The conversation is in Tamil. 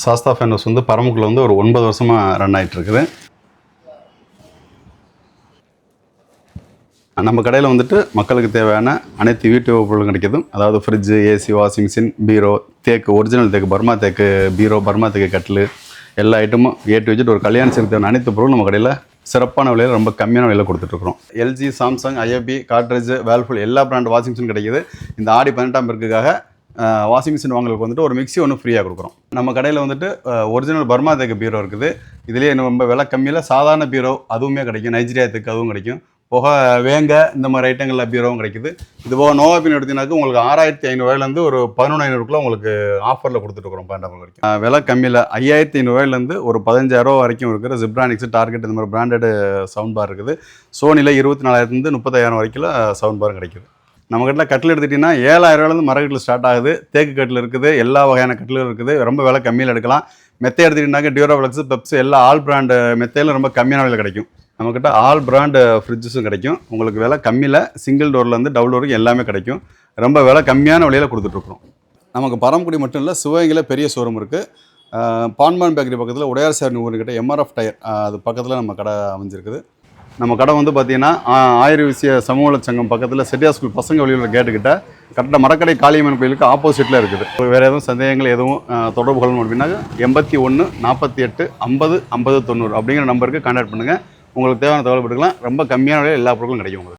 சாஸ்தா ஃபேன் ஹவுஸ் வந்து பரமக்குடியில் வந்து ஒரு 9 வருஷமாக ரன் ஆகிட்டு இருக்குது. நம்ம கடையில் வந்துட்டு மக்களுக்கு தேவையான அனைத்து வீட்டு பொருளும் கிடைக்கிது. அதாவது ஃப்ரிட்ஜு, ஏசி, வாஷிங் மிஷின், பீரோ, தேக்கு, ஒரிஜினல் தேக்கு, பர்மா தேக்கு பீரோ, பர்மா தேக்கு கட்டில், எல்லா ஐட்டமும் ஏட்டு வச்சுட்டு ஒரு கல்யாணத்துக்கு தேவையான அனைத்து பொருளும் நம்ம கடையில் சிறப்பான விலையில் ரொம்ப கம்மியான விலையில் கொடுத்துட்ருக்குறோம். LG, Samsung, IFB, Godrej, Whirlpool எல்லா பிராண்ட் வாஷிங் மிஷின் கிடைக்கிது. இந்த ஆடி 18ஆம் பெருக்குக்காக வாஷிங் மிஷின் வாங்குறதுக்கு வந்துட்டு ஒரு மிக்ஸி ஒன்று ஃப்ரீயாக கொடுக்குறோம். நம்ம கடையில் வந்துட்டு ஒரிஜினல் பர்மா தேக்கு பீரோ இருக்குது. இதுலேயே ரொம்ப விலை கம்மியில் சாதாரண பீரோ அதுவுமே கிடைக்கும். நைஜீரியா தேக்கு அதுவும் கிடைக்கும். போக வேங்க இந்த மாதிரி ஐட்டங்களில் பீரோவும் கிடைக்குது. இது போக நோவா பின் எடுத்தீங்கன்னாக்க உங்களுக்கு 6500 ஒரு 11,500 உங்களுக்கு ஆஃபரில் கொடுத்துட்ருக்குறோம். 12 வரைக்கும் விலை கம்மியில் 5500 ஒரு 15,000 வரைக்கும் இருக்கிற ஜிப்ரானிக்ஸ், டார்கெட் இந்த மாதிரி பிராண்டட் சவுண்ட் பார் இருக்குது. சோனியில் 24,000 30,000 வரைக்கும் சவுண்ட் பார் கிடைக்குது. நம்ம கட்டில் கட்டில் எடுத்துக்கிட்டிங்கன்னா 7,000 மரக்கட்டில் ஸ்டார்ட் ஆகுது. தேக்கு கட்டில் இருக்குது, எல்லா வகையான கட்டிலும் இருக்குது. ரொம்ப விலை கம்மியில் எடுக்கலாம். மெத்தை எடுத்துக்கிட்டிங்கனாக்க டியூராப்ளெக்ஸ், பெப்ஸ் எல்லா ஆல் பிராண்டு மெத்தையில் ரொம்ப கம்மியான விலை கிடைக்கும். நம்மக்கிட்ட ஆல் பிராண்டு ஃப்ரிட்ஜஸும் கிடைக்கும். உங்களுக்கு விலை கம்மியில் சிங்கிள் டோர்லேருந்து டபுள் டோருக்கு எல்லாமே கிடைக்கும். ரொம்ப விலை கம்மியான விலையில் கொடுத்துட்ருக்குறோம். நமக்கு பரமக்குடி மட்டும் இல்லை, சிவகங்கையில் பெரிய ஷோரூம் இருக்குது. பான்மான் பேக்கரி பக்கத்தில் உடையார் சார் ஊருக்கிட்ட எம்ஆர்எஃப் டயர் அது பக்கத்தில் நம்ம கடை அமைஞ்சிருக்குது. நம்ம கடை வந்து பார்த்திங்கன்னா ஆயிரம் விஷய சமூக சங்கம் பக்கத்தில் செட்டியார் ஸ்கூல் பசங்க வழியில் கேட்டுக்கிட்ட கரெக்டாக மரக்கடை காளியம்மன் கோயிலுக்கு ஆப்போசிட்டில் இருக்குது. வேறு எதுவும் சந்தேகங்கள் எதுவும் தொடர்பு கொள்ளணும் அப்படின்னா 81 48 50 50 90 அப்படிங்கிற நம்பருக்கு கான்டாக்ட் பண்ணுங்கள். உங்களுக்கு தேவையான தகவல் போட்டுக்கலாம். ரொம்ப கம்மியான விலையில் எல்லா பொருட்களும் கிடைக்கும் உங்களுக்கு.